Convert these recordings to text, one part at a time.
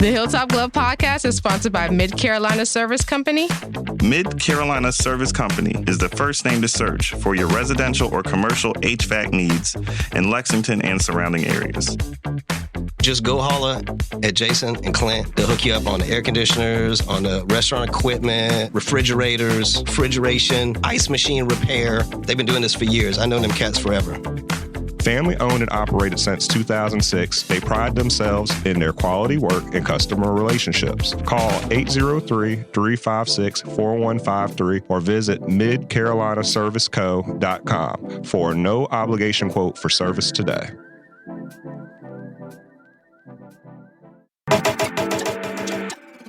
The Hilltop Glove Podcast is sponsored by Mid Carolina Service Company. Mid Carolina Service Company is the first name to search for your residential or commercial HVAC needs in Lexington and surrounding areas. Just go holler at Jason and Clint. They'll hook you up on the air conditioners, on the restaurant equipment, refrigerators, refrigeration, ice machine repair. They've been doing this for years. I know them cats forever. Family owned and operated since 2006, they pride themselves in their quality work and customer relationships. Call 803-356-4153 or visit midcarolinaserviceco.com for a no obligation quote for service today.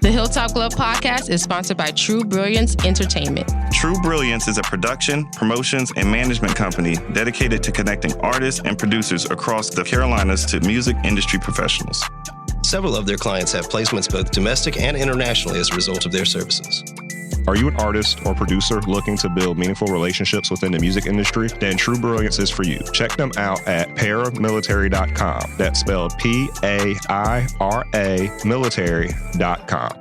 The Hilltop Glove Podcast is sponsored by True Brilliance Entertainment. True Brilliance is a production, promotions, and management company dedicated to connecting artists and producers across the Carolinas to music industry professionals. Several of their clients have placements both domestic and internationally as a result of their services. Are you an artist or producer looking to build meaningful relationships within the music industry? Then True Brilliance is for you. Check them out at paramilitary.com. That's spelled P-A-I-R-A military.com.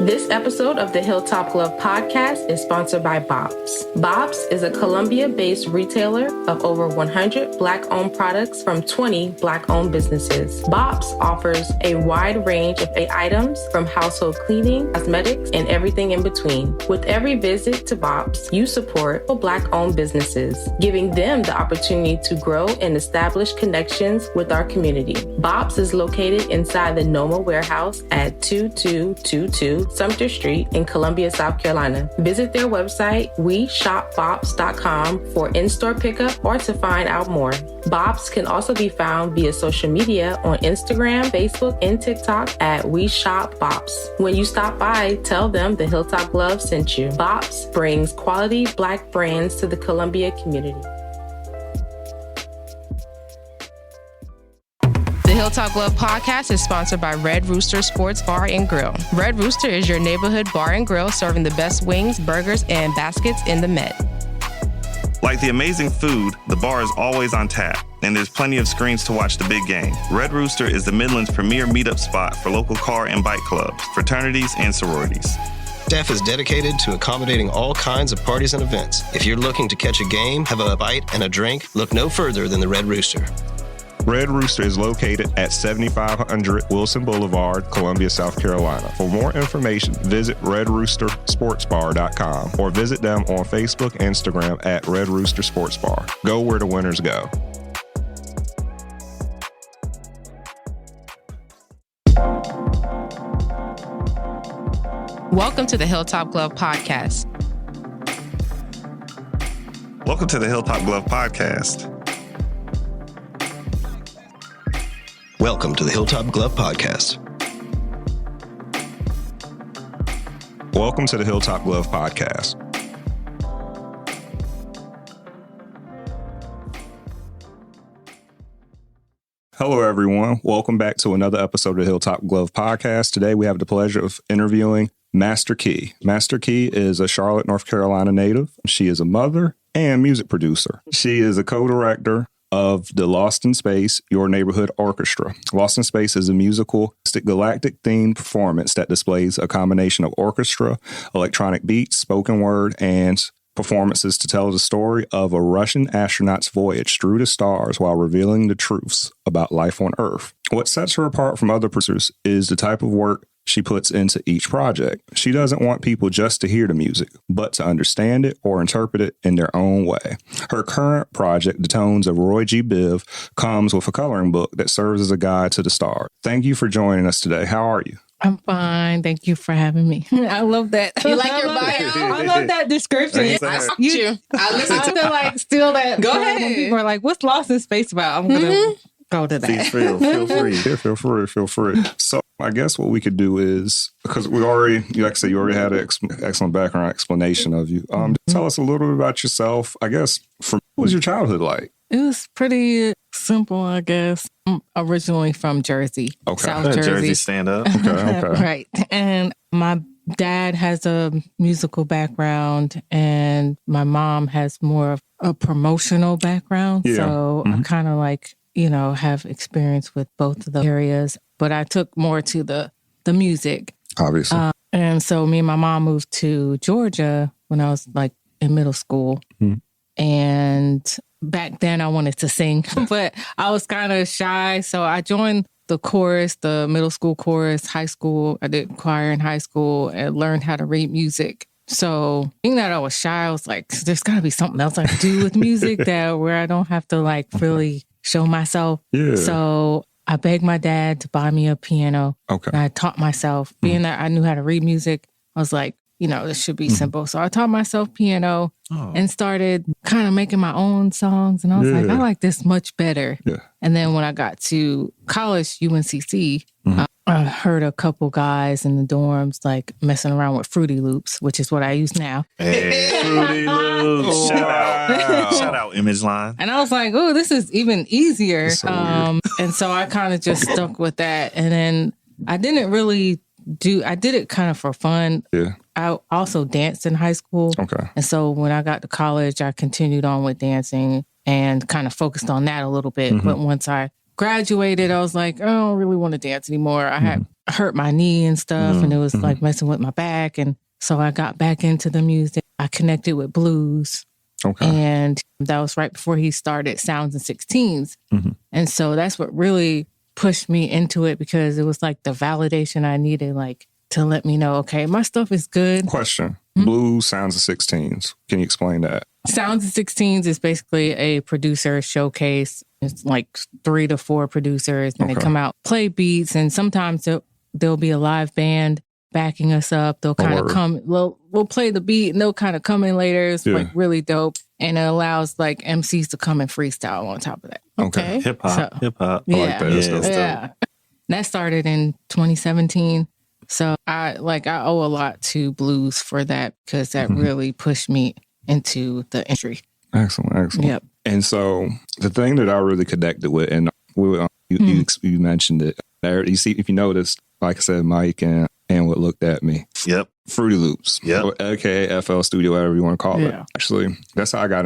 This episode of the Hilltop Glove Podcast is sponsored by Bob's. Bob's is a Columbia-based retailer of over 100 Black-owned products from 20 Black-owned businesses. Bob's offers a wide range of items from household cleaning, cosmetics, and everything in between. With every visit to Bob's, you support Black-owned businesses, giving them the opportunity to grow and establish connections with our community. Bob's is located inside the Noma warehouse at 2222 Sumter Street in Columbia, South Carolina. Visit their website, weshopbobs.com for in-store pickup or to find out more. Bob's can also be found via social media on Instagram, Facebook, and TikTok at weshopbobs. When you stop by, tell them the Hilltop Glove sent you. Bob's brings quality Black brands to the Columbia community. The Hilltop Glove Podcast is sponsored by Red Rooster Sports Bar and Grill. Red Rooster is your neighborhood bar and grill serving the best wings, burgers, and baskets in the Met. Like the amazing food, the bar is always on tap, and there's plenty of screens to watch the big game. Red Rooster is the Midland's premier meetup spot for local car and bike clubs, fraternities, and sororities. Staff is dedicated to accommodating all kinds of parties and events. If you're looking to catch a game, have a bite, and a drink, look no further than the Red Rooster. Red Rooster is located at 7500 Wilson Boulevard, Columbia, South Carolina. For more information, visit redroostersportsbar.com or visit them on Facebook, Instagram at Red Rooster Sports Bar. Go where the winners go. Welcome to the Hilltop Glove Podcast. Welcome to the Hilltop Glove Podcast. Welcome to the Hilltop Glove Podcast. Welcome to the Hilltop Glove Podcast. Hello, everyone. Welcome back to another episode of the Hilltop Glove Podcast. Today, we have the pleasure of interviewing Master Key. Master Key is a Charlotte, North Carolina native. She is a mother and music producer. She is a co-director of the Lost in Space, Your Neighborhood Orchestra. Lost in Space is a musical, galactic-themed performance that displays a combination of orchestra, electronic beats, spoken word, and performances to tell the story of a Russian astronaut's voyage through the stars while revealing the truths about life on Earth. What sets her apart from other producers is the type of work she puts into each project. She doesn't want people just to hear the music, but to understand it or interpret it in their own way. Her current project, The Tones of Roy G. Biv, comes with a coloring book that serves as a guide to the stars. Thank you for joining us today. How are you? I'm fine. Thank you for having me. I love that. You like your bio? I love that description. I listen to like steal that. Go when ahead. people are like, "What's Lost in Space about?" I'm gonna go to that. Feel free. Feel free. So I guess what we could do is, because we already, like I said, you already had an excellent background explanation of you. Tell us a little bit about yourself. I guess, what was your childhood like? It was pretty simple, I guess. I'm originally from Jersey, South Jersey stand up. Okay. Right. And my dad has a musical background and my mom has more of a promotional background. Yeah. So I kind of like have experience with both of the areas, but I took more to the music. Obviously. And so me and my mom moved to Georgia when I was like in middle school. And back then I wanted to sing, but I was kind of shy. So I joined the chorus, the middle school chorus, high school. I did choir in high school and learned how to read music. So being that I was shy, I was like, there's got to be something else I can do with music where I don't have to like really show myself. Yeah. So I begged my dad to buy me a piano. Okay. And I taught myself. Being that I knew how to read music, I was like, this should be simple. So I taught myself piano and started kind of making my own songs. And I was like, I like this much better. Yeah. And then when I got to college, UNCC, I heard a couple guys in the dorms like messing around with Fruity Loops, which is what I use now. Hey, Fruity Loops. Shout out Image Line. And I was like, oh, this is even easier. And so I kind of just stuck with that. And then I didn't really I did it kind of for fun. Yeah. I also danced in high school. Okay. And so when I got to college, I continued on with dancing and kind of focused on that a little bit. But once I graduated, I was like, I don't really want to dance anymore. I had hurt my knee and stuff, and it was like messing with my back. And so I got back into the music. I connected with blues. Okay. And that was right before he started Sounds and 16s. And so that's what really pushed me into it, because it was like the validation I needed, like to let me know, okay, my stuff is good. Question. Blues, Sounds of 16s. Can you explain that? Sounds of 16s is basically a producer showcase. It's like 3 to 4 producers, and they come out, play beats, and sometimes there'll be a live band backing us up. They'll kind of come, we'll play the beat, and they'll kind of come in later. It's like really dope. And it allows like MCs to come and freestyle on top of that. Okay. Hip hop. I like that. Yeah. That started in 2017. So I owe a lot to blues for that, because that really pushed me into the industry. Excellent. Yep. And so the thing that I really connected with, and you mentioned it there, you see, if you noticed, like I said, Mike and what looked at me. Yep. Fruity Loops. Yep. AKA FL Studio, whatever you want to call it. Actually, that's how I got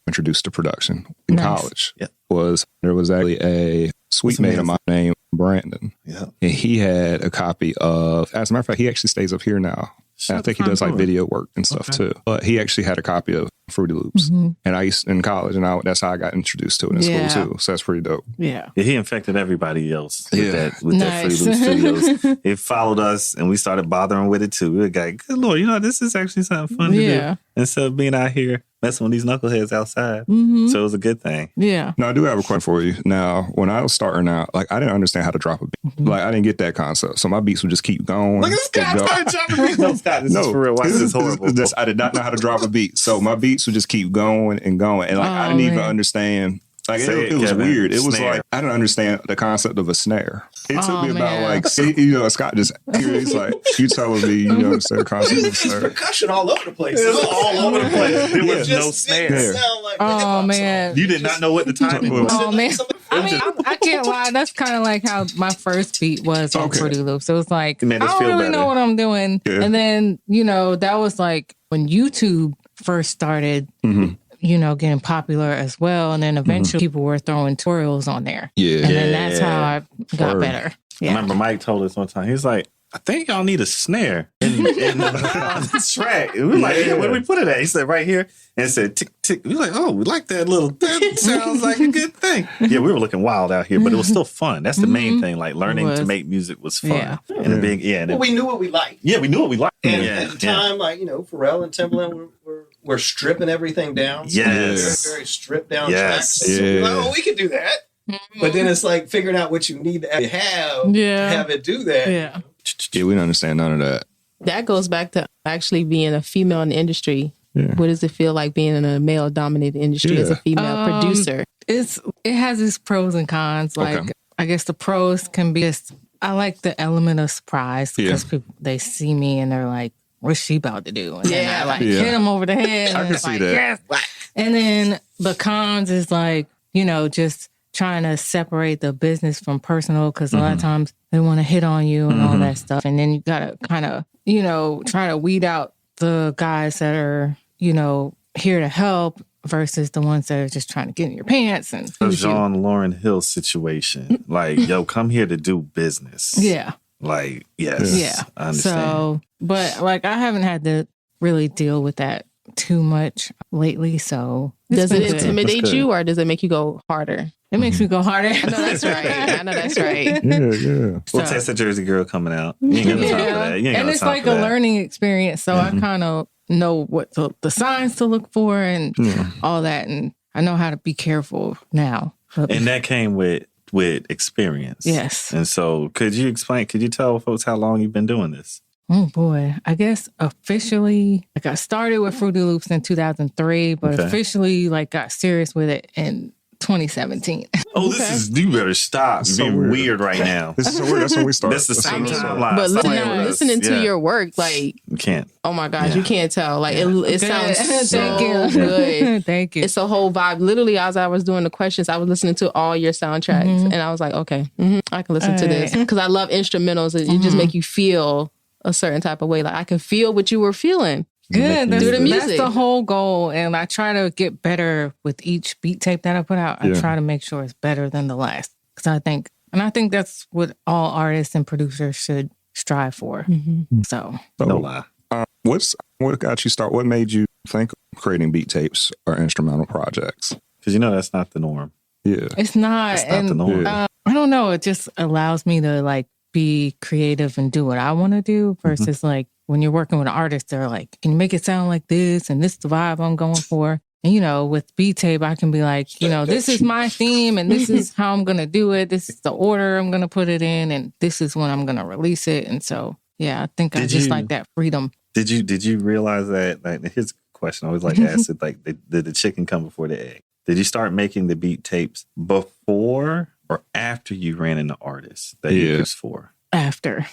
introduced to production in college. Yep. There was actually a sweet mate of mine named Brandon. Yeah. And he had a copy of, as a matter of fact, he actually stays up here now. I think he does like video work and stuff too. But he actually had a copy of Fruity Loops. And I used in college, and that's how I got introduced to it in school too. So that's pretty dope. Yeah. He infected everybody else with that Fruity Loops Studios. It followed us, and we started bothering with it too. We were like, good Lord, this is actually something fun to do. Instead of being out here messing with these knuckleheads outside. So it was a good thing. Yeah. Now, I do have a question for you. Now, when I was starting out, like, I didn't understand how to drop a beat. Like, I didn't get that concept. So my beats would just keep going. Look at this guy started dropping beats. No, Scott, this is for real. Watch this horrible. I did not know how to drop a beat. So my beats would just keep going and going. And like, I didn't even understand. Like, it was weird. It was like, I didn't understand the concept of a snare. It took me about like, Scott just, he's like, you telling me you understand the concept of a snare. Percussion all over the place. It was all over the place. There was no snare. Oh, man. You did not know what the timing was. Oh, man. I mean, I can't lie. That's kind of like how my first beat was on Fruity Loops. It was like, I don't really know what I'm doing. Yeah. And then, that was like when YouTube first started. Getting popular as well. And then eventually people were throwing tutorials on there. Yeah. And then that's how I got better. Yeah. I remember Mike told us one time, he was like, I think y'all need a snare in the track. And we were like, where do we put it at? He said, right here. And it said, tick, tick. We were like, oh, we like that that sounds like a good thing. Yeah, we were looking wild out here, but it was still fun. That's the main thing. Like, learning to make music was fun. Yeah. And a big, well, we knew what we liked. Yeah, we knew what we liked. And at the time, like, Pharrell and Timbaland were stripping everything down. Yes. Very stripped down tracks. So we're like, we could do that. But then it's like figuring out what you need to have it do that. Yeah. Yeah, we don't understand none of that. That goes back to actually being a female in the industry. Yeah. What does it feel like being in a male-dominated industry as a female producer? It has its pros and cons. Like, I guess the pros can be just, I like the element of surprise, because people, they see me and they're like, what's she about to do? And then I hit them over the head. I can see that. Yes. And then the cons is like, just trying to separate the business from personal, because a lot of times they want to hit on you and all that stuff. And then you got to kind of, try to weed out the guys that are, here to help versus the ones that are just trying to get in your pants and the John Lauryn Hill situation. Like, yo, come here to do business. Yeah. Like, yes. Yeah. I understand. So, but like, I haven't had to really deal with that too much lately. So, does it intimidate you or does it make you go harder? It makes me go harder. I know that's right. Yeah. Well, Test the Jersey Girl coming out. You ain't got no time for that. And it's like a learning experience. So I kind of know what the signs to look for and all that. And I know how to be careful now. And that came with experience. Yes. And so could you tell folks how long you've been doing this? Oh boy. I guess officially, like I started with Fruity Loops in 2003, but officially like got serious with it in 2017. Oh, you better stop being weird right now. This is so weird. That's when we started. That's the same timeline. But listening to your work, like, you can't. Oh my gosh, you can't tell. Like, it sounds so good. Thank you. It's a whole vibe. Literally, as I was doing the questions, I was listening to all your soundtracks, and I was like, okay, I can listen to this because I love instrumentals. It just make you feel a certain type of way. Like, I can feel what you were feeling. Good. Do the music. That's the whole goal. And I try to get better with each beat tape that I put out. I try to make sure it's better than the last. Because I think that's what all artists and producers should strive for. So no lie. What got you started? What made you think of creating beat tapes or instrumental projects? Because that's not the norm. Yeah. It's not. It's not the norm. I don't know. It just allows me to like be creative and do what I want to do versus like, when you're working with an artist, they're like, can you make it sound like this? And this is the vibe I'm going for. And, with beat tape, I can be like, this is my theme and this is how I'm going to do it. This is the order I'm going to put it in and this is when I'm going to release it. And so, yeah, I think I just like that freedom. Did you realize that? Like, here's a question I always like to ask it, like, did the chicken come before the egg? Did you start making the beat tapes before or after you ran into artists that you used for? After.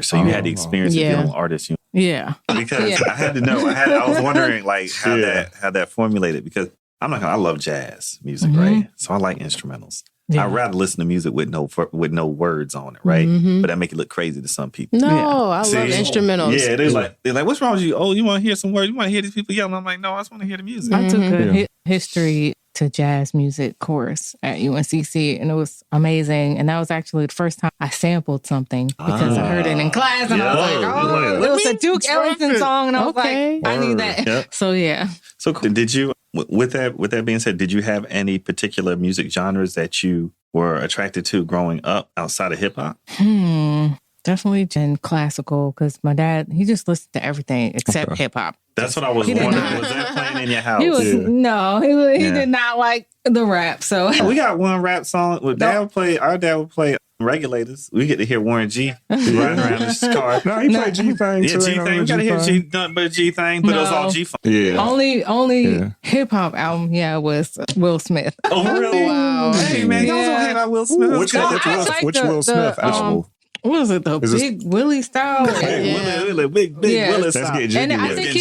So you had the experience of dealing with artists. Yeah. Because I had to know. I was wondering like how that formulated because I love jazz music, right? So I like instrumentals. Yeah. I'd rather listen to music with no words on it, right? But that make it look crazy to some people. No, I love instrumentals. Yeah, they're like, what's wrong with you? Oh, you want to hear some words? You want to hear these people yelling? I'm like, no, I just want to hear the music. I took a history to jazz music course at UNCC, and it was amazing. And that was actually the first time I sampled something because I heard it in class, and I was like, it was a Duke Ellington song, and I was like, I need that. Yep. So yeah. So did you? With that being said, did you have any particular music genres that you were attracted to growing up outside of hip hop? Definitely in classical, because my dad, he just listened to everything except hip hop. That's what I was wondering. Was that playing in your house? No, he did not like the rap. So we got one rap song. Our dad would play Regulators. We get to hear Warren G riding around in his car. No, he played G-Thang. Yeah, G-Thang. We got to hear nothing but G-Thang, but it was all G-Funk. Yeah. Only hip-hop album, was Will Smith. Oh, really? Wow. Hey, man, y'all don't hate on Will Smith. Which Will Smith album? What was it? The Big Willie style? Big Willie style. And I think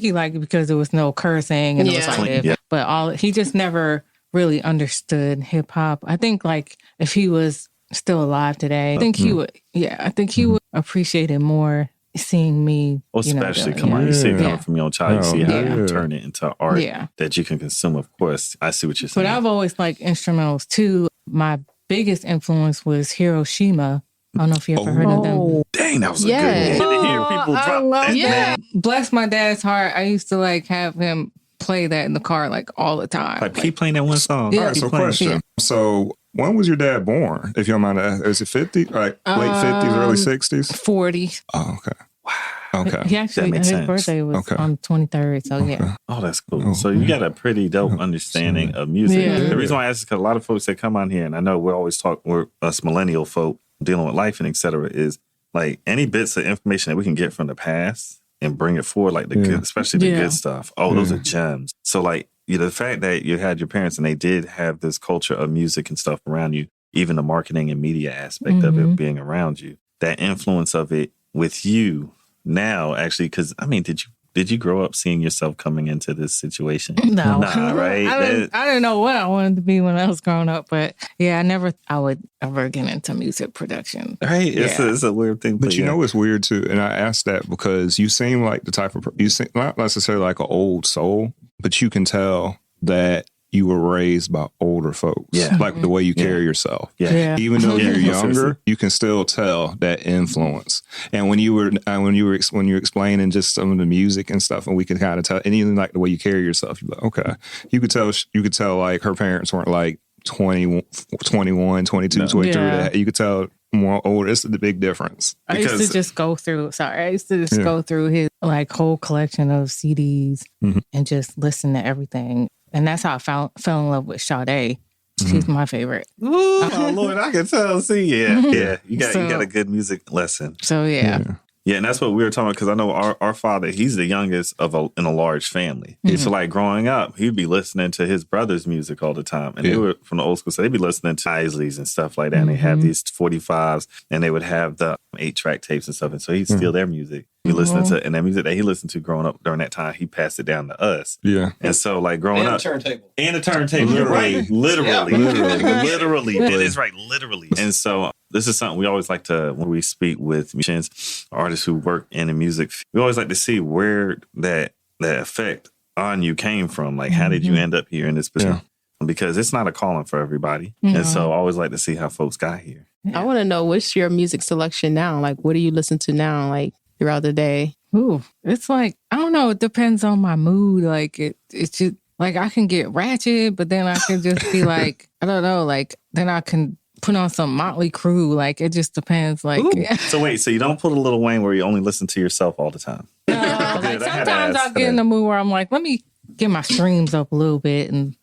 he liked it because there was no cursing and it was like but he just never really understood hip hop. I think like if he was still alive today, I think he would appreciate it more seeing me. Especially you see it coming from your own child, you see how you turn it into art that you can consume. Of course, I see what you're saying. But I've always liked instrumentals too. My biggest influence was Hiroshima. I don't know if you ever heard of them. Dang, that was a good one. To hear people drop that. Yeah. Bless my dad's heart. I used to like have him play that in the car like all the time. Like keep playing that one song. Yeah. All right, so question. Yeah. So when was your dad born? If you don't mind, is it 50? Like late 50s, early 60s? 40. Oh, okay. Wow. Okay. He actually, his birthday was on the 23rd, so yeah. Oh, that's cool. So you got a pretty dope understanding of music. Yeah. The reason why I ask is because a lot of folks that come on here, and I know we're us millennial folk dealing with life and et cetera, is like any bits of information that we can get from the past and bring it forward, like the good, especially the good stuff. Oh, those are gems. So like, the fact that you had your parents and they did have this culture of music and stuff around you, even the marketing and media aspect of it being around you, that influence of it with you now, actually, because I mean, did you grow up seeing yourself coming into this situation? No. Nah, right? I didn't know what I wanted to be when I was growing up, but I would ever get into music production. Right? It's a weird thing. But it's weird too. And I asked that because you seem like the type of, you seem not necessarily like an old soul, but you can tell that you were raised by older folks. Yeah. Like the way you carry yourself. Yeah. Even though you're younger, you can still tell that influence. And when you were explaining just some of the music and stuff, and we could kind of tell, and even like the way you carry yourself, you're like, okay. You could tell like her parents weren't like 20, 21, 22, 23. Yeah. You could tell more older. It's the big difference. I used to just go through his like whole collection of CDs and just listen to everything. And that's how I fell in love with Sade. She's my favorite. Ooh, oh Lord, I can tell. See, yeah. You got a good music lesson. So yeah. Yeah, and that's what we were talking about, because I know our father, he's the youngest in a large family. So like growing up, he'd be listening to his brother's music all the time. And they were from the old school, so they'd be listening to Isleys and stuff like that. And they have these 45s, and they would have the 8-track tapes and stuff. And so he'd steal their music. He listened to, and that music that he listened to growing up during that time, he passed it down to us. Yeah. And so like growing up. Turntable. And a turntable. You're right. Literally. It is right. Literally. And so this is something we always like to, when we speak with musicians, artists who work in the music, we always like to see where that effect on you came from. Like, how did you end up here in this position? Yeah. Because it's not a calling for everybody. And so I always like to see how folks got here. I want to know, what's your music selection now? Like, what do you listen to now, like, throughout the day? Ooh, it's like, I don't know. It depends on my mood. Like, it's just, like, I can get ratchet, but then I can just be like, I don't know, like, then I can put on some Motley Crue. Like, it just depends. Like, So wait, so you don't put a Lil Wayne where you only listen to yourself all the time? Like sometimes I'll get in the mood where I'm like, let me get my streams up a little bit and,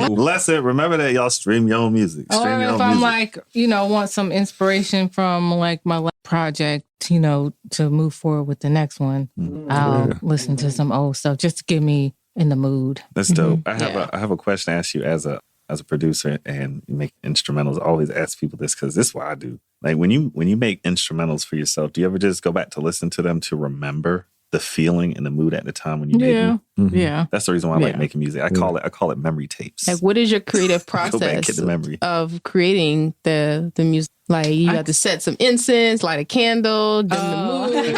Lesson, remember that y'all stream your own music. Or if I'm like, want some inspiration from like my last project, to move forward with the next one, I'll listen to some old stuff just to get me in the mood. That's dope. I have a question to ask you as a producer and you make instrumentals. I always ask people this because this is what I do. Like when you make instrumentals for yourself, do you ever just go back to listen to them to remember the feeling and the mood at the time when you made them? Yeah. That's the reason why I like making music. I call it memory tapes. Like, what is your creative process Go back, get the memory of creating the music? Like, you have to set some incense, light a candle, dim the mood.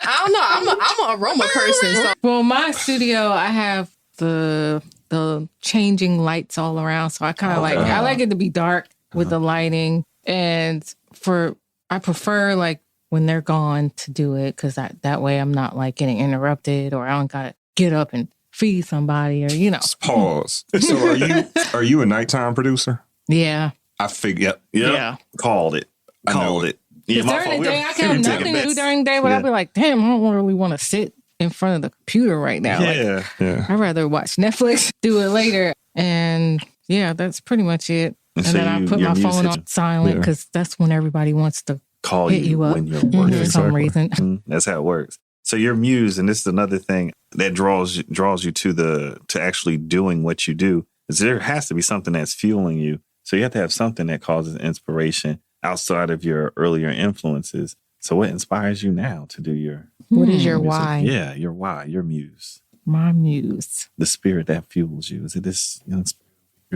I don't know. I'm an aroma person. So. Well, my studio, I have the changing lights all around. So I kind of I like it to be dark with the lighting. And I prefer like when they're gone to do it, because that way I'm not like getting interrupted, or I don't got to get up and feed somebody, or Just pause. So are you a nighttime producer? Yeah. I figured. Yeah. Called it. Yeah, during the day, I can have nothing to do during the day, but I'll be like, damn, I don't really want to sit in front of the computer right now. Yeah. I'd rather watch Netflix, do it later. And that's pretty much it. And so then I put my phone on silent, because that's when everybody wants to call hit you up when you're working for some reason. That's how it works. So your muse, and this is another thing that draws you to actually doing what you do, is there has to be something that's fueling you. So you have to have something that causes inspiration outside of your earlier influences. So what inspires you now to do your... What is your music? why? Yeah, your why, your muse. My muse. The spirit that fuels you. Is it this spirit,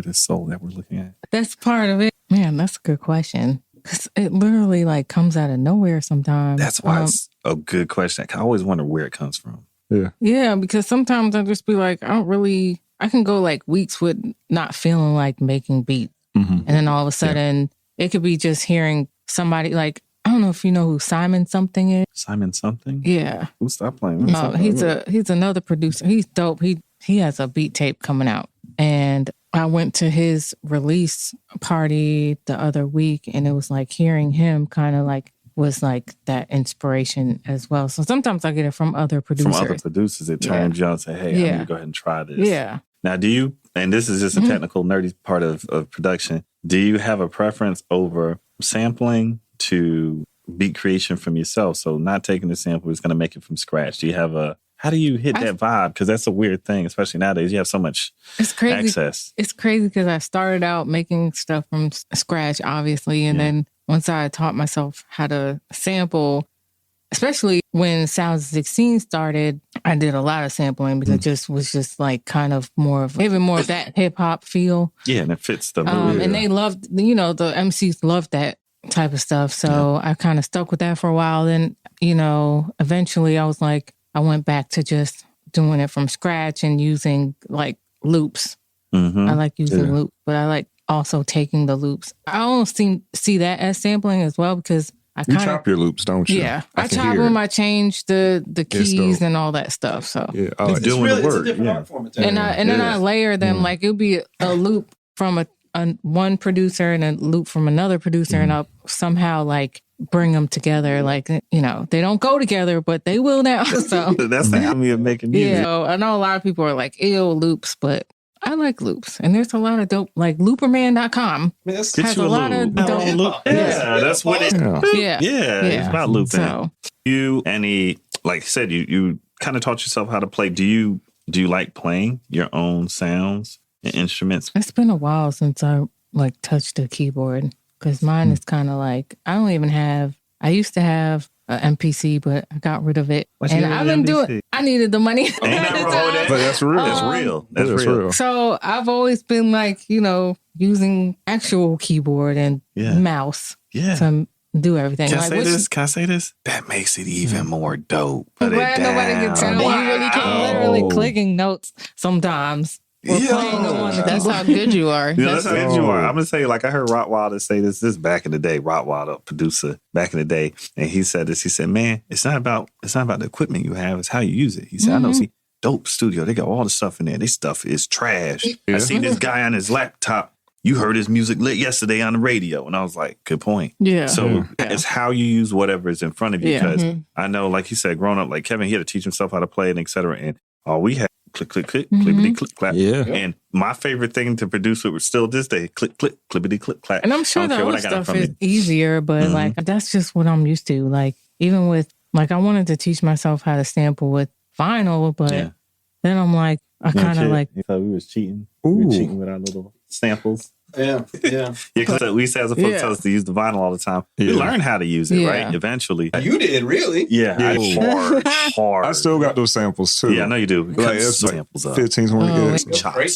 this soul that we're looking at? That's part of it. Man, that's a good question. Because it literally like comes out of nowhere sometimes. That's why it's a good question. I always wonder where it comes from. Yeah. Yeah, because sometimes I just be like, I can go like weeks with not feeling like making beats. And then all of a sudden, it could be just hearing somebody like, I don't know if you know who Simon Something is. Simon Something? Yeah. Who stopped playing? He's another producer. He's dope. He has a beat tape coming out. And I went to his release party the other week, and it was like hearing him kind of like was like that inspiration as well. So sometimes I get it from other producers. From other producers that turn you on and say, hey, I need to go ahead and try this. Yeah. Now, do you, and this is just a technical, nerdy part of production, do you have a preference over sampling to beat creation from yourself? So not taking the sample, it's going to make it from scratch. Do you have how do you hit that vibe? Because that's a weird thing, especially nowadays. You have so much access. It's crazy because I started out making stuff from scratch, obviously. And then once I taught myself how to sample, especially when Sounds 16 started, I did a lot of sampling because it was just like kind of even more of that hip hop feel. Yeah, and it fits the mood. And they loved, the MCs loved that type of stuff. So I kind of stuck with that for a while. Then, eventually I was like, I went back to just doing it from scratch and using like loops. Mm-hmm. I like using loops, but I like also taking the loops. I almost see that as sampling as well because you chop your loops, don't you? Yeah, I chop them. I change the keys and all that stuff. So yeah, it's doing really, the work. It's a different art form. And then I layer them like it'll be a loop from a one producer and a loop from another producer, and I'll somehow like bring them together. Like, you know, they don't go together, but they will now. So that's the alchemy of making music. Yeah, so I know a lot of people are like, ew, loops, but I like loops. And there's a lot of dope, like looperman.com has a lot of dope loop. Yeah, that's what it is. Yeah. It's about looping. So, You like you said, you kind of taught yourself how to play. Do you like playing your own sounds and instruments? it's been a while since I like touched a keyboard because mine is kind of like, I used to have an MPC, but I got rid of it. And I've been I needed the money. But that's real. That's real. So I've always been like, you know, using actual keyboard and mouse to do everything. Can I say this? That makes it even more dope. I'm glad nobody can tell me. You really can literally clicking notes sometimes. That's how good you are. That's how good you are. I'm gonna say, like I heard Rottweiler say this back in the day. Rottweiler, producer back in the day, and he said this. He said, "Man, it's not about the equipment you have; it's how you use it." He said, "I know, see, dope studio. They got all the stuff in there. This stuff is trash. I see this guy on his laptop. You heard his music lit yesterday on the radio," and I was like, "Good point." Yeah. So it's how you use whatever is in front of you. Because I know, like you said, growing up, like Kevin, he had to teach himself how to play it, et cetera. And all we had. Click, click, click, clippity, click, clap. Yeah. And my favorite thing to produce it was still this day, click, click, clippity, click, clap. And I'm sure the other stuff is easier, but like, that's just what I'm used to. Like, even with, like, I wanted to teach myself how to sample with vinyl, but then I'm like, I kind of like. You thought we was cheating? We were cheating with our little samples. Yeah. Because we used to have the folks tell us to use the vinyl all the time. We learned how to use it, right? Eventually. You did, really? Yeah. Hard. I still got those samples too. Yeah, I know you do. Like, it's samples like 15, 20 gigs.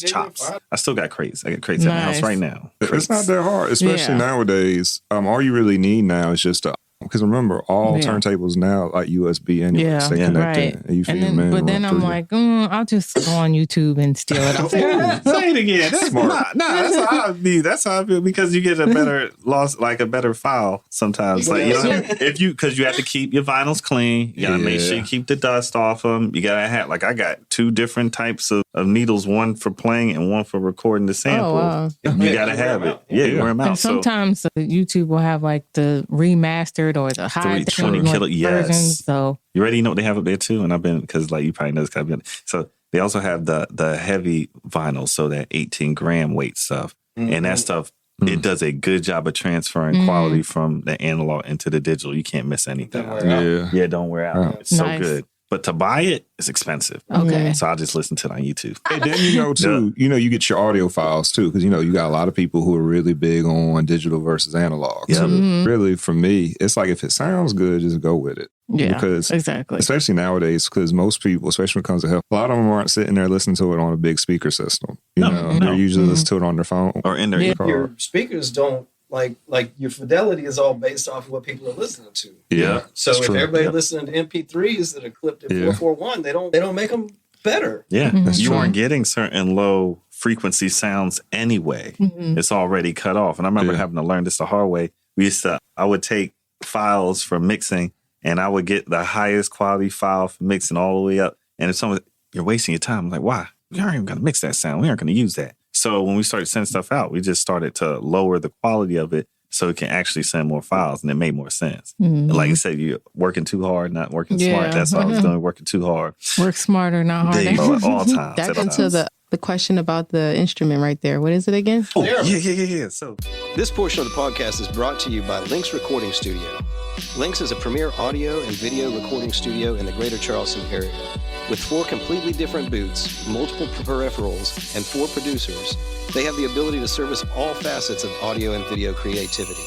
Chops. I still got crates. I got crates in my house right now. It's not that hard, especially nowadays. All you really need now is just because remember, all turntables now like USB anyway. They connect in. You feel me? But then I'm like, I'll just go on YouTube and steal it off. Say it again. That's smart. That's how I feel. That's how I feel because you get a better file sometimes. Like, you know, because you have to keep your vinyls clean. You gotta make sure you keep the dust off them. You gotta have, like, I got 2 different types of needles, one for playing and one for recording the sample. Wow. You gotta have it. You wear them out. And sometimes YouTube will have like the remastered or the high 320 kilo versions. So you already know what they have up there too. And I've been, because like you probably know this, I've been, so they also have the heavy vinyl, so that 18 gram weight stuff, and that stuff. It does a good job of transferring quality from the analog into the digital. You can't miss anything. Don't wear out. It's so good. But to buy it, it's expensive. Okay. So I'll just listen to it on YouTube. And then, too, you get your audio files, too, because, you got a lot of people who are really big on digital versus analog. Yep. So really, for me, it's like if it sounds good, just go with it. Yeah, because exactly. Especially nowadays, because most people, especially when it comes to health, a lot of them aren't sitting there listening to it on a big speaker system. They're usually listening to it on their phone. Or in their car. Your speakers don't, like your fidelity is all based off of what people are listening to. Yeah. So if everybody listening to MP3s that are clipped at 441, they don't make them better. Yeah. You aren't getting certain low frequency sounds anyway. It's already cut off. And I remember having to learn this the hard way. I would take files for mixing and I would get the highest quality file for mixing all the way up. And if someone, you're wasting your time, I'm like, why? We aren't even going to mix that sound. We aren't going to use that. So when we started sending stuff out, we just started to lower the quality of it so it can actually send more files, and it made more sense. Like I said, you're working too hard, not working smart. That's all I was doing, working too hard. Work smarter, not harder. There you go, at all times. That gets to the question about the instrument right there. What is it again? Oh, yeah. So this portion of the podcast is brought to you by Lynx Recording Studio. Lynx is a premier audio and video recording studio in the greater Charleston area. With 4 completely different booths, multiple peripherals, and 4 producers, they have the ability to service all facets of audio and video creativity.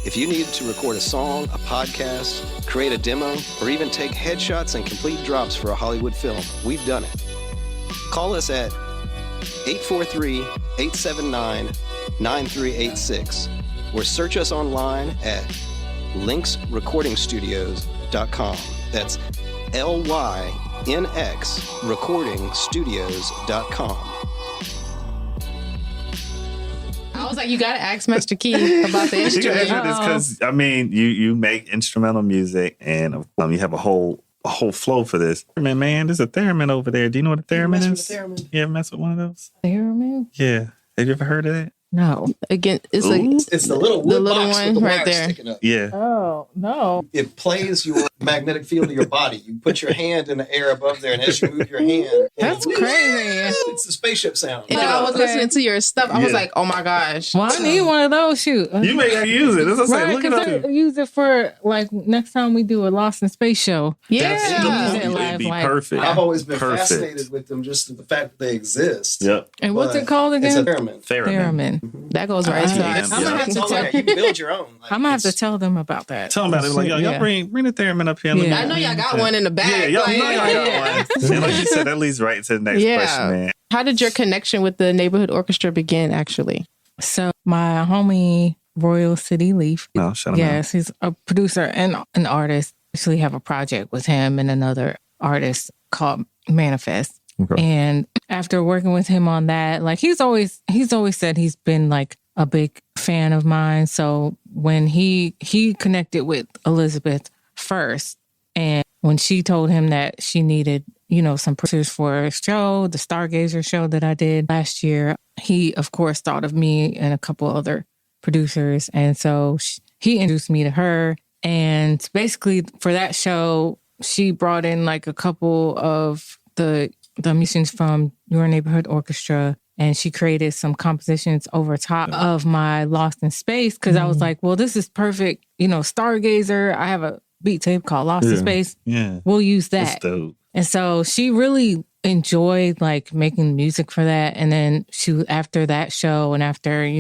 If you need to record a song, a podcast, create a demo, or even take headshots and complete drops for a Hollywood film, we've done it. Call us at 843-879-9386 or search us online at lynxrecordingstudios.com. That's LYNXRecordingstudios.com. nxrecordingstudios.com. I was like, you gotta ask Master Key about the instrument. Because I mean, you make instrumental music, and you have a whole flow for this. Man, there's a theremin over there. Do you know what a theremin is? You ever mess with one of those? Theremin? Yeah. Have you ever heard of that? No. Again, it's it's the little wood box one with the right wire there. sticking up. Yeah. Oh, no. It plays your magnetic field of your body. You put your hand in the air above there, and as you move your hand, That's crazy. It's the spaceship sound. And I was listening to your stuff. I was like, oh my gosh. Well, I need one of those. Shoot. You make me use it. That's what I'm saying. Look at I use it for, like, next time we do a Lost in Space show. Yeah. It'd be perfect. I've always been fascinated with them, just the fact that they exist. Yep. And what's it called again? It's a theremin. Theremin. That goes right to I'm gonna have to tell you can build your own. Like, I'm gonna have to tell them about that. Tell them about it. Like, y'all bring the theremin up here. I know y'all got one in the back. Yeah, y'all know y'all got one. And like you said, that leads right to the next question, man. How did your connection with the neighborhood orchestra begin, actually? So my homie Royal City Leaf. No, shut him Yes, he's a producer and an artist. Actually have a project with him and another artist called Manifest. Okay. And after working with him on that, like he's always said he's been like a big fan of mine. So when he connected with Elizabeth first, and when she told him that she needed, some producers for a show, the Stargazer show that I did last year, he of course thought of me and a couple other producers. And so he introduced me to her. And basically for that show, she brought in like a couple of the musicians from Your Neighborhood Orchestra, and she created some compositions over top of my Lost in Space, because I was like, well, this is perfect. Stargazer, I have a beat tape called Lost in Space. Yeah. We'll use that. That's dope. And so she really enjoyed like making music for that. And then after that show and after,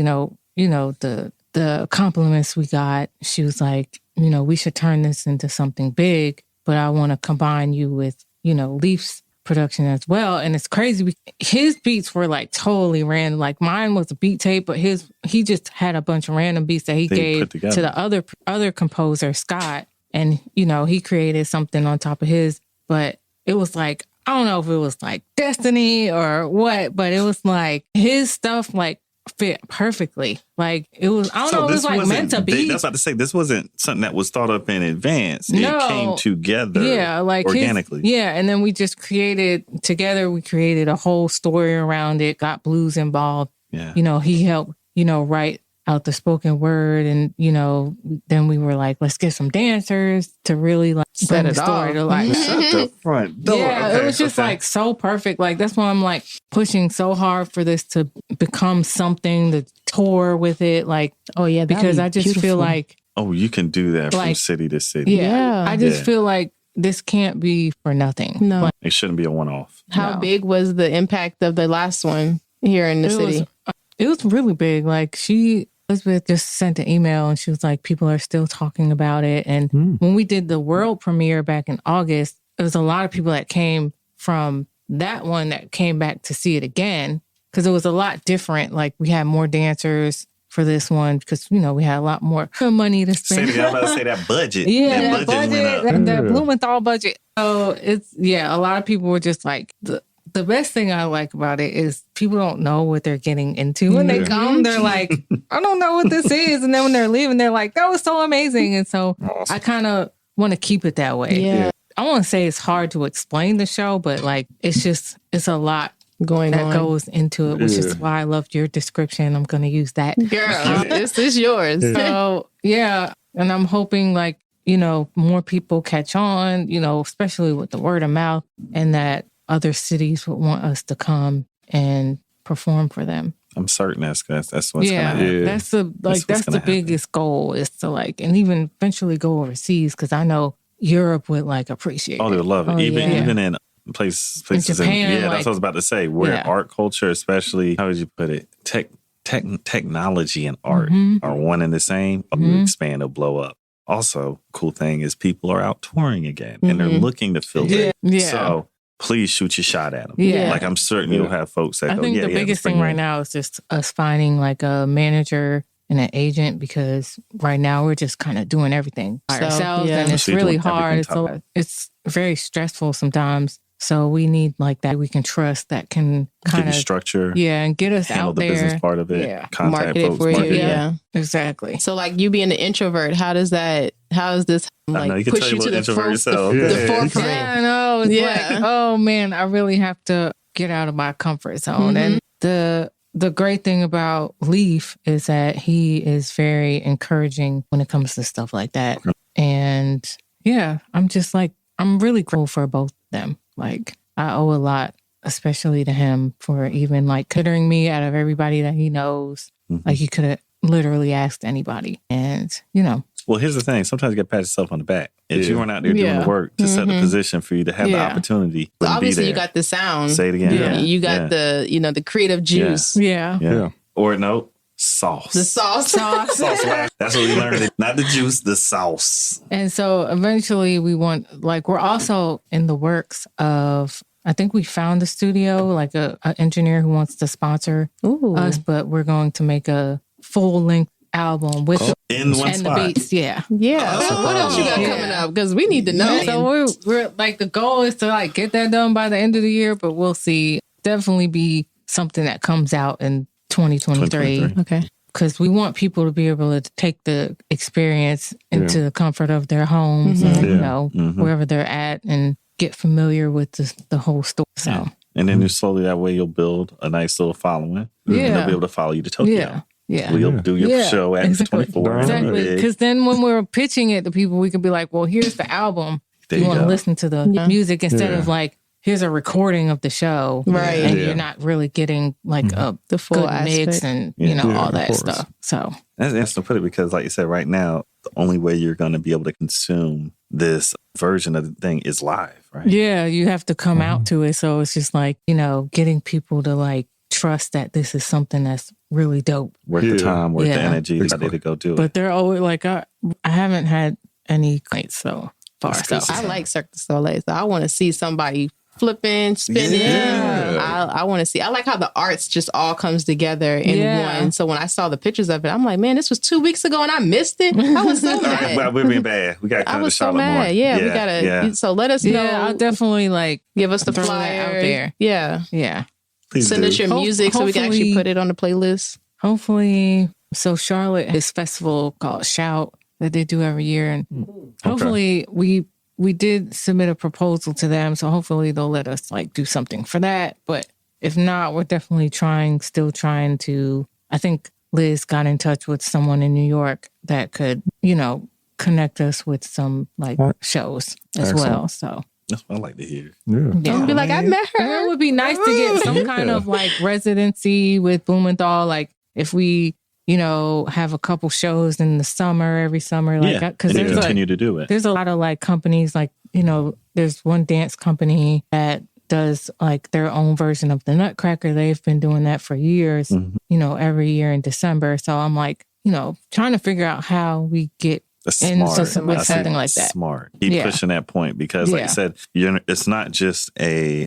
the compliments we got, she was like, we should turn this into something big, but I want to combine you with, Leaf's production as well. And it's crazy. His beats were like totally random. Like mine was a beat tape, but he just had a bunch of random beats that he gave to the other composer, Scott. And, he created something on top of his, but it was like, I don't know if it was like destiny or what, but it was like his stuff like fit perfectly. Like it was, I don't know, it was like meant to be. That's about to say, this wasn't something that was thought up in advance. It came together organically. And then we just created a whole story around it, got blues involved. Yeah. He helped, write out the spoken word, and then we were like, let's get some dancers to really like set the story to like shut the front door. Yeah, it was just like so perfect. Like that's why I'm like pushing so hard for this to become something, to tour with it. Like, oh yeah, because I just feel like, oh, you can do that from city to city. Yeah. I just feel like this can't be for nothing. No, like, it shouldn't be a one-off. How big was the impact of the last one here in the city? It was really big. Like Elizabeth just sent an email and she was like, people are still talking about it. And when we did the world premiere back in August, there was a lot of people that came from that one that came back to see it again, because it was a lot different. Like we had more dancers for this one because, we had a lot more money to spend. I was about to say that budget. Yeah, that budget, that Blumenthal budget. So a lot of people were just like, the best thing I like about it is people don't know what they're getting into. When they come, they're like, I don't know what this is. And then when they're leaving, they're like, that was so amazing. And so I kind of want to keep it that way. Yeah. I want to say it's hard to explain the show, but like, it's a lot going on that goes into it, which is why I loved your description. I'm going to use that. Girl, this is yours. So yeah. And I'm hoping like, more people catch on, especially with the word of mouth, and that other cities would want us to come and perform for them. I'm certain that's what's going to happen. Yeah, that's the biggest goal, is to like, and even eventually go overseas, because I know Europe would like appreciate it. Oh, they would love it. Even in places in Japan, that's what I was about to say, where art culture, especially, how would you put it? Technology and art are one and the same. You expand, it'll blow up. Also, cool thing is people are out touring again and they're looking to fill it. Yeah. So please shoot your shot at them. Yeah. Like I'm certain you'll have folks that I think the biggest thing right now is just us finding like a manager and an agent, because right now we're just kind of doing everything by ourselves, and it's really hard. It's very stressful sometimes So we need like that we can trust that can kind of structure. Yeah, and get us handle out the there. business part of it. Yeah. Contact Market it folks. for you. Market it. Yeah. Exactly. So like you being an introvert, how is this like you can push tell you you to what the, introvert yourself. the forefront? Yeah, I know. It's Yeah. like, oh man, I really have to get out of my comfort zone. And the great thing about Leaf is that he is very encouraging when it comes to stuff like that. And yeah, I'm just like, I'm really grateful for both of them. Like I owe a lot, especially to him, for even like considering me out of everybody that he knows. Like he could have literally asked anybody. And, you know. Well, here's the thing. Sometimes you got to pat yourself on the back. If you weren't out there doing the work to set the position for you to have the opportunity, So obviously be you there. got the sound. Say it again. Yeah. You got the, the creative juice. Yeah. Or no, sauce. The sauce. Sauce. That's what we learned. Not the juice, the sauce. And so eventually we're also in the works of, I think we found a studio, like a engineer who wants to sponsor us, but we're going to make a full length album with in one spot. The beats. Yeah. Yeah. So what else you got coming up? Because we need to know. So we're like, the goal is to like get that done by the end of the year, but we'll see. Definitely be something that comes out in 2023. Okay. Because we want people to be able to take the experience into the comfort of their homes and, wherever they're at and get familiar with the whole story. So. And then slowly that way you'll build a nice little following. And they'll be able to follow you to Tokyo. Yeah. We'll do your show at 24. Exactly. Because then when we're pitching it to people, we can be like, well, here's the album. You want to listen to the music instead of like, here's a recording of the show. Right. And you're not really getting like the full good mix and, all that stuff. So that's interesting to put it because, like you said, right now, the only way you're going to be able to consume this version of the thing is live, right? Yeah, you have to come out to it. So it's just like, getting people to like trust that this is something that's really dope. Worth the time, worth the energy to go do it. But they're always like, I haven't had any complaints so far. So I like Cirque du Soleil. So I want to see somebody flipping, spinning. I want to see. I like how the arts just all comes together in one. So when I saw the pictures of it, I'm like, man, this was 2 weeks ago and I missed it. I was so mad. Well, we're being bad. We got to come to Charlotte more. Mad. Yeah, we got to. So let us know. Yeah, I'll definitely like give us the flyer flyer out there. Yeah. Please send us your music so we can actually put it on the playlist. Hopefully. So Charlotte has a festival called Shout that they do every year. And hopefully we did submit a proposal to them. So hopefully they'll let us like do something for that. But if not, we're definitely still trying to, I think Liz got in touch with someone in New York that could, connect us with some like shows as well. So that's what I like to hear. Yeah. Be like, I met her. It would be nice to get some kind of like residency with Blumenthal. Like if we, have a couple shows in the summer, every summer, like because there's continue to do it. There's a lot of like companies, like there's one dance company that does like their own version of the Nutcracker. They've been doing that for years. Every year in December. So I'm like, trying to figure out how we get into something like that. Smart. Keep pushing that point because, like you said, it's not just the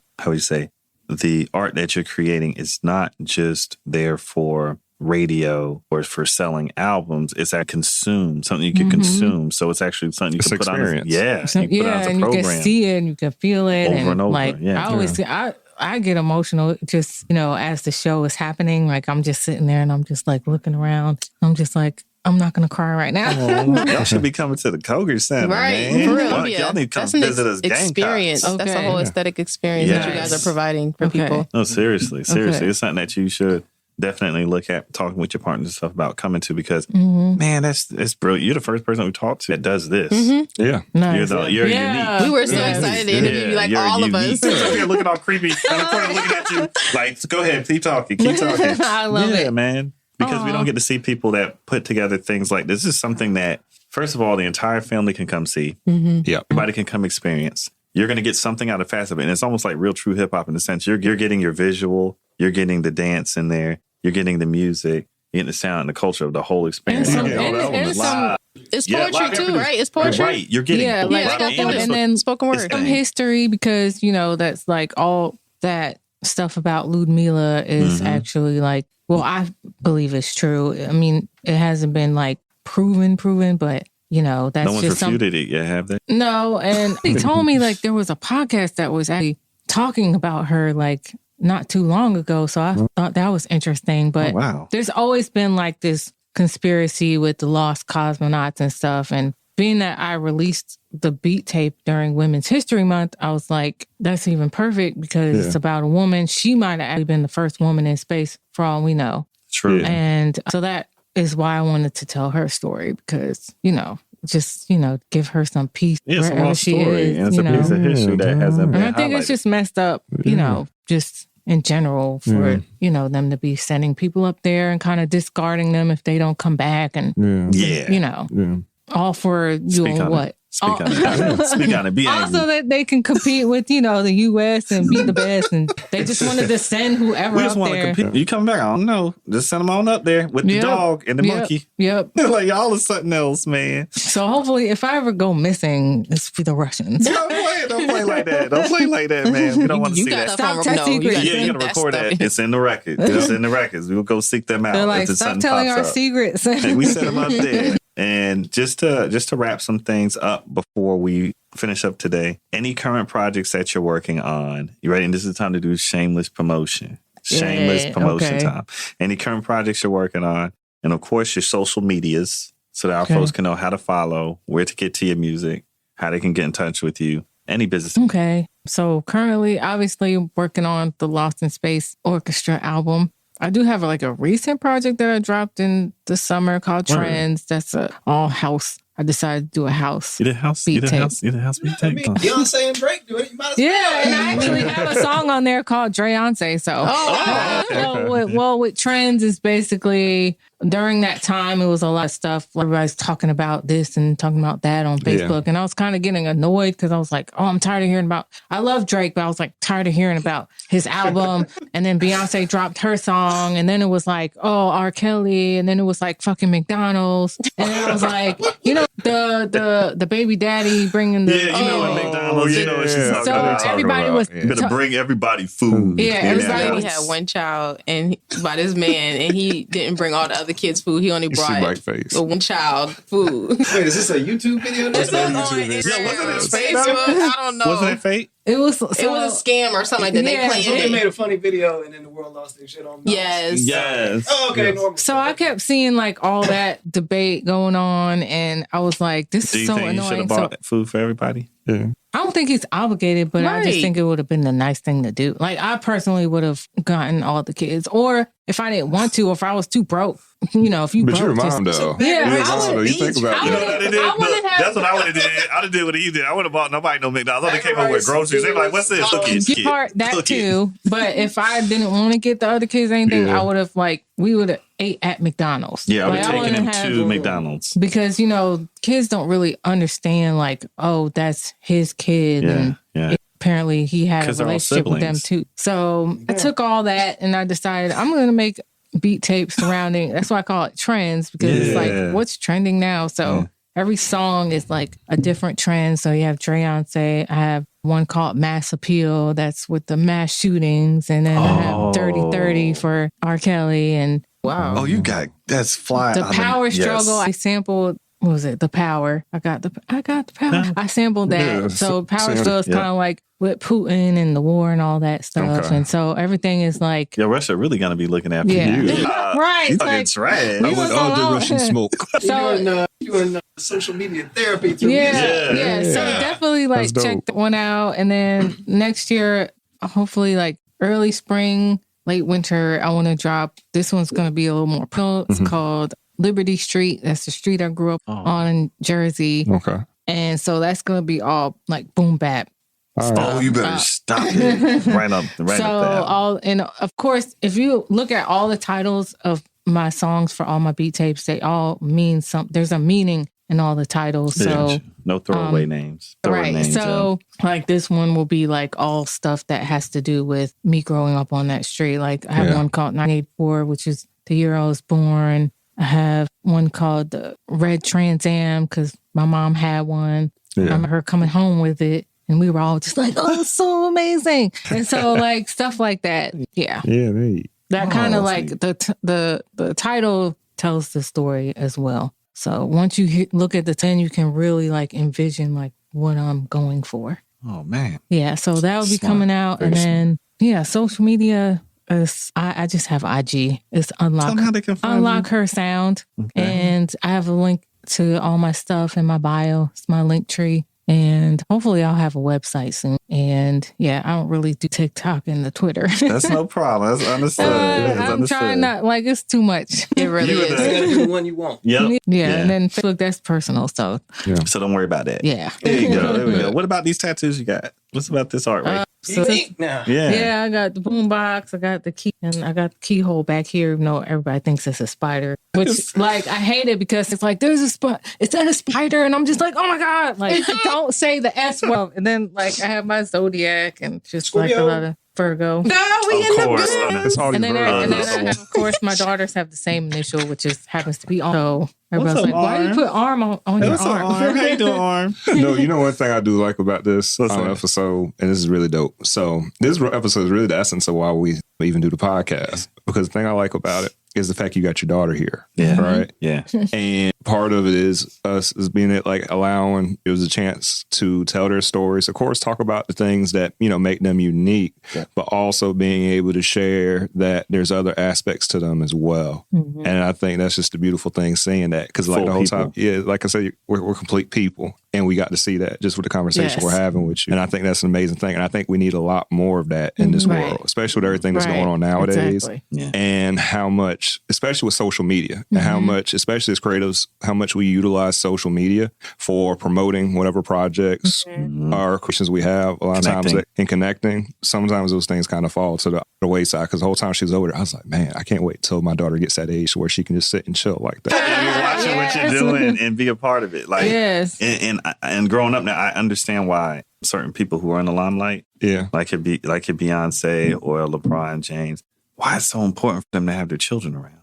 art that you're creating is not just there for radio or for selling albums. It's something you can consume. So it's actually something you can put on. And you can see it and you can feel it over and over. Like I always I get emotional just, as the show is happening. Like I'm just sitting there and I'm just like looking around. I'm just like, I'm not going to cry right now. Y'all should be coming to the Coger Center, right? Man. For real, Y'all need to come visit us. Experience. Gamecocks. That's a whole aesthetic experience that you guys are providing for people. No, seriously. It's something that you should definitely look at talking with your partners and stuff about coming to because, man, it's brilliant. You're the first person we talked to that does this. Yeah. Nice. You're unique. We were so excited to interview you, like all of us. You're looking all creepy. I'm looking at you like, go ahead, keep talking. I love it. Yeah, man. Because we don't get to see people that put together things like this. This is something that, first of all, the entire family can come see. Yeah. Everybody can come experience. You're going to get something out of facet of it. And it's almost like real true hip hop in the sense you're getting your visual, you're getting the dance in there, you're getting the music, you're getting the sound and the culture of the whole experience. It's poetry too, right? It's poetry. Right. You're getting and then spoken word. Some history because, that's like all that stuff about Ludmilla is actually like, well, I believe it's true. I mean, it hasn't been like proven, but that's no one's just refuted it yet, have they? No, and they told me like there was a podcast that was actually talking about her like not too long ago. So I thought that was interesting. But there's always been like this conspiracy with the lost cosmonauts and stuff. And being that I released the beat tape during Women's History Month, I was like, that's even perfect because it's about a woman. She might have actually been the first woman in space for all we know. True. And so that is why I wanted to tell her story because, just, give her some peace wherever she is. And it's a piece of history that hasn't been And I think it's just messed up, just in general for, them to be sending people up there and kind of discarding them if they don't come back. And, all for doing what? Speak on it. Be angry. Also that they can compete with, the U.S. and be the best. And they just wanted to send whoever we just up want there. to compete. You coming back? I don't know. Just send them on up there with the dog and the monkey. Yep. Like y'all is something else, man. So hopefully if I ever go missing, it's for the Russians. Don't play like that. Don't play like that, man. We don't want to see that. Stop top secret. You gotta record that. It's in the record. It's in the records. We'll go seek them out. They're like, stop telling our secrets. Hey, we set them up there. And just to wrap some things up before we finish up today, any current projects that you're working on, you ready? And this is the time to do shameless promotion. Shameless promotion time. Any current projects you're working on, and of course your social medias, so that our folks can know how to follow, where to get to your music, how they can get in touch with you. Any business. Okay. So currently, obviously, working on the Lost in Space Orchestra album. I do have like a recent project that I dropped in the summer called Trends. That's a all house. I decided to do a house. You did house beat tape. Beyonce and Drake do it. You might as well. And I actually have a song on there called Dreyonce. So, with Trends is basically during that time, it was a lot of stuff. Everybody's talking about this and talking about that on Facebook. And I was kind of getting annoyed because I was like, I'm tired of hearing about, I love Drake, but I was like tired of hearing about his album. And then Beyonce dropped her song. And then it was like, R. Kelly. And then it was like fucking McDonald's. And then I was like, the baby daddy bringing the McDonald's. You know what she's talking about. Everybody was gonna bring everybody food. Everybody had one child and by this man, and he didn't bring all the other kids food. He only brought the one child food. Wait, is this a YouTube video? It's on wasn't it fake? I don't know. Wasn't it fake? It was a scam or something like that. They made a funny video and then the world lost their shit on them. Yes. Oh, okay. Normal. So I kept seeing like all that debate going on, and I was like, "This is so annoying." You should have bought food for everybody. Yeah. I don't think he's obligated, but I just think it would have been the nice thing to do. Like I personally would have gotten all the kids, or if I didn't want to, or if I was too broke, if you. But you're a mom, though. You think about it. That's what I would have did. I'd have did what he did. I would have bought nobody no McDonald's. I would have came up with groceries. They were like, "What's this?" Cookies. That too. But if I didn't want to get the other kids anything, I would have we would have ate at McDonald's. Yeah, I would have taken him to McDonald's because kids don't really understand that's his kid and apparently he had a relationship with them too. So I took all that and I decided I'm going to make beat tapes surrounding. That's why I call it Trends because it's like what's trending now. So every song is like a different trend. So you have Dreyonce. I have one called Mass Appeal. That's with the mass shootings. And then I have 3030 for R. Kelly. And wow. Oh, you got that's fly. The power struggle. I sampled. What was it? The Power. I got the power. I sampled that. Yeah, so power struggle is kind of like with Putin and the war and all that stuff. Okay. And so everything is like. Yeah, Russia really gonna be looking after you. Right. You fucking trash. I went all the Russian smoke. So you're doing social media therapy through Yeah. So definitely check that one out. And then next year, hopefully early spring, late winter, I want to drop. This one's going to be a little more personal. It's called Liberty Street. That's the street I grew up on in Jersey. Okay. And so that's going to be all boom bap. Oh, you better stop it. Right up there. And of course, if you look at all the titles of my songs for all my beat tapes, they all mean something. There's a meaning in all the titles. So no throwaway names. Names, so this one will be all stuff that has to do with me growing up on that street. I have one called 984, which is the year I was born. I have one called the Red Trans Am because my mom had one. I remember her coming home with it. And we were all just oh, it's so amazing. And so stuff like that. Yeah. Yeah. That kind of the title tells the story as well. So once you look at the 10, you can really envision what I'm going for. Oh, man. Yeah, so that will be coming out. Very and then, social media is, I just have IG. It's Tell them how they can find Unlock Her Sound. Okay. And I have a link to all my stuff in my bio. It's my link tree. And hopefully I'll have a website soon. And I don't really do TikTok and the Twitter. That's no problem. That's understood. I'm trying not, it's too much. It really is. You gotta do the one you want. Yep. Yeah, and then Facebook, that's personal. So, So don't worry about that. Yeah. There you go. There we go. What about these tattoos you got? What's about this art right Unique now. Yeah, I got the boombox, I got the key, and I got the keyhole back here. Even though everybody thinks it's a spider, which I hate it because it's like there's a spot. Is that a spider? And I'm just like, oh my god! Like, don't say the S word. And then I have my zodiac and just Scorpio? a lot of Virgo. No, we in the course. business. It's all And then, I Virgos. have, of course, my daughters have the same initial, which happens to be arm. So everybody's up, like, why do you Arm? put arm on your What's up, arm? Arm? How you doing, Arm? No, you know one thing I do like about this What's that? episode, and this is really dope. So this episode is really the essence of why we even do the podcast. Because the thing I like about it is the fact you got your daughter here. Yeah. Right? Yeah. And part of it is us is being it allowing it was a chance to tell their stories. Of course, talk about the things that, make them unique, but also being able to share that there's other aspects to them as well. Mm-hmm. And I think that's just a beautiful thing seeing that. Because Full the whole people. time, like I said, we're complete people. And we got to see that just with the conversation Yes. we're having with you. And I think that's an amazing thing. And I think we need a lot more of that in this Right. world, especially with everything that's Right. going on nowadays. Exactly. Yeah. And how much, especially with social media, and how much, especially as creatives, how much we utilize social media for promoting whatever projects or questions we have. A lot of times Connecting. in connecting, sometimes those things kind of fall to the wayside. Because the whole time she was over there, I was like, man, I can't wait till my daughter gets that age where she can just sit and chill like that. And you're watching what Yes. you're doing and be a part of it. Like, Yes. and growing up now, I understand why certain people who are in the limelight, Yeah. like your Beyonce or LeBron James, why it's so important for them to have their children around.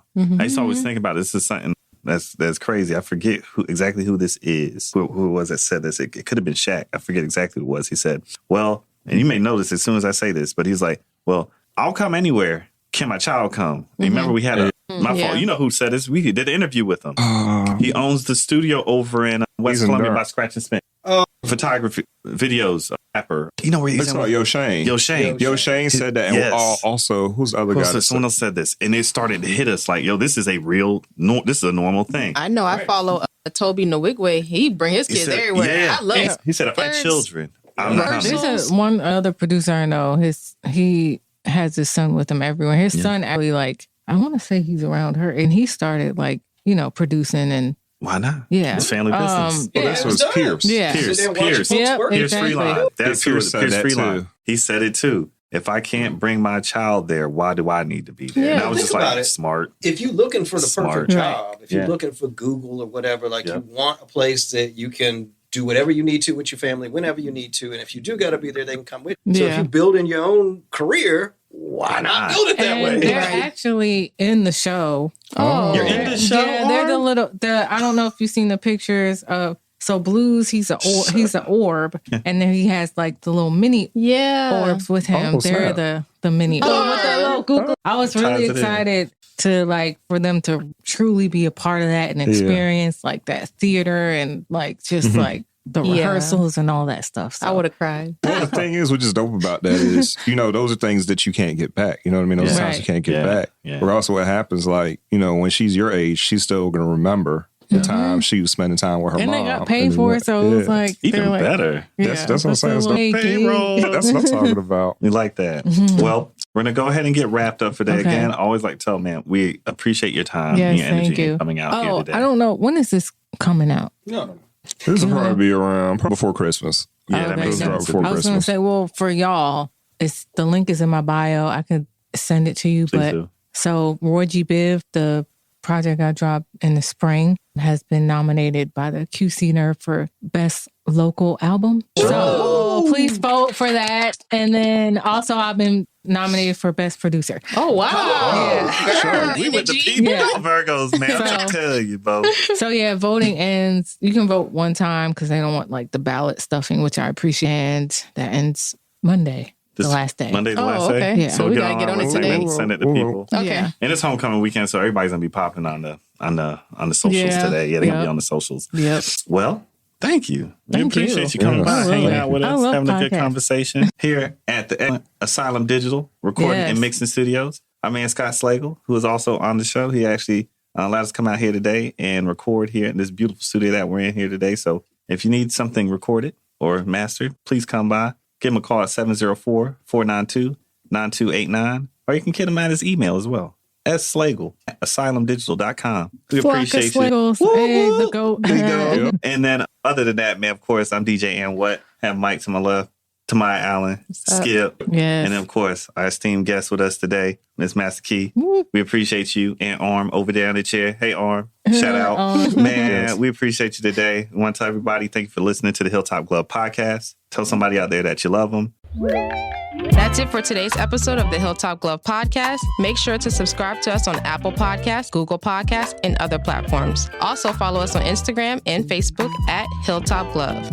I used to always think about this is something that's crazy. I forget exactly who this is. Who it was that said this? It could have been Shaq. I forget exactly who it was. He said, well, and you may know this as soon as I say this, but he's like, well, I'll come anywhere. Can my child come? Remember we had my fault. You know who said this? We did an interview with him. He owns the studio over in West in Columbia Durham. by Scratch and Spin. Photography, videos, rapper. You know where he's Let's talk about Yo Shane. Yo Shane. Yo Shane said that. And Yes. also, who's the other guy? that Someone else said this, and it started to hit us like, yo, this is a this is a normal thing. I know. I follow Toby Nwigwe. He bring his He kids said, everywhere. yeah. I love. He said, if I had birds. children, I'm not Birds. coming. There's one other producer I know. He has his son with him everywhere. His son actually, I want to say he's around her, and he started producing and Why not? Yeah. It's family business. Yeah, this it was done. Pierce. yeah. Pierce. Sit there and watch Pierce. folks Yep. work. Pierce Exactly. Freeline. That's Pierce who said Pierce that Freeline. too. He said it too. If I can't bring my child there, why do I need to be there? Yeah. And I was Think just about like, it. smart. If you're looking for the Smart. perfect job, if you're Yeah. looking for Google or whatever, Yeah. you want a place that you can do whatever you need to with your family whenever you need to. And if you do got to be there, they can come with you. So if Yeah. you're building your own career, why not build it that And way? they're actually in the show. Oh, You're in the show, Yeah, they're I don't know if you've seen the pictures of. So Blues, he's an orb, and then he has the little mini yeah. orbs with him. Oh, They're snap. the mini. Oh, with that little Google. I was really Ties it in. excited to for them to truly be a part of that and experience that theater and the Yeah. rehearsals and all that stuff. So. I would have cried. Well, the thing is, which is dope about that is, those are things that you can't get back. You know what I mean? Those Yeah. times you can't get Yeah. back. Yeah. But also what happens, when she's your age, she's still going to remember the time she was spending time with her and mom. they got paid then for it, so it was Even they're better. That's what I'm saying. It's the Payroll. That's what I'm talking about. We like that. Well, we're going to go ahead and get wrapped up for today. Okay. Again, I always like to tell, man, we appreciate your time Yes, and your energy thank you. and coming out here Oh, today. I don't know. When is this coming out? No. This will probably be around before Christmas. Yeah, that Okay, makes so sense. Before I was going to Christmas. say, well, for y'all, the link is in my bio. I could send it to you. Please but do. So Roy G. Biv, the project I dropped in the spring, has been nominated by the QC Nerve for Best Local Album. So please vote for that. And then also I've been nominated for Best Producer. Oh wow. Yeah. We with the people, Yeah. Virgos, man. I'm trying to tell you, Bo. So yeah, voting ends. You can vote one time because they don't want the ballot stuffing, which I appreciate. And that ends Monday, the last day. Monday's the Oh, last day. okay. Yeah. So We get gotta get on it our today. website and send it to people. Okay. Yeah. And it's homecoming weekend, so everybody's gonna be popping on the socials Yeah. today. Yeah, they're gonna be Yep. on the socials. Yep. Well, Thank you. We appreciate you coming by, hanging out with us, having a good conversation here at the Asylum Digital Recording and Mixing Studios. Our man Scott Slagle, who is also on the show, he actually allowed us to come out here today and record here in this beautiful studio that we're in here today. So if you need something recorded or mastered, please come by. Give him a call at 704-492-9289, or you can get him at his email as well. Slagle@asylumdigital.com. We appreciate you. Hey, the goat. And then other than that, man, of course, I'm DJ and what have Mike to my left, Tamaya Allen, Skip, and then, of course, our esteemed guest with us today, Miss Master Key. We appreciate you and Arm over there in the chair. Hey, Arm. Shout out. Man, we appreciate you today. I want to tell everybody, thank you for listening to the Hilltop Glove Podcast. Tell somebody out there that you love them. That's it for today's episode of the Hilltop Glove Podcast. Make sure to subscribe to us on Apple Podcasts, Google Podcasts, and other platforms. Also follow us on Instagram and Facebook at Hilltop Glove.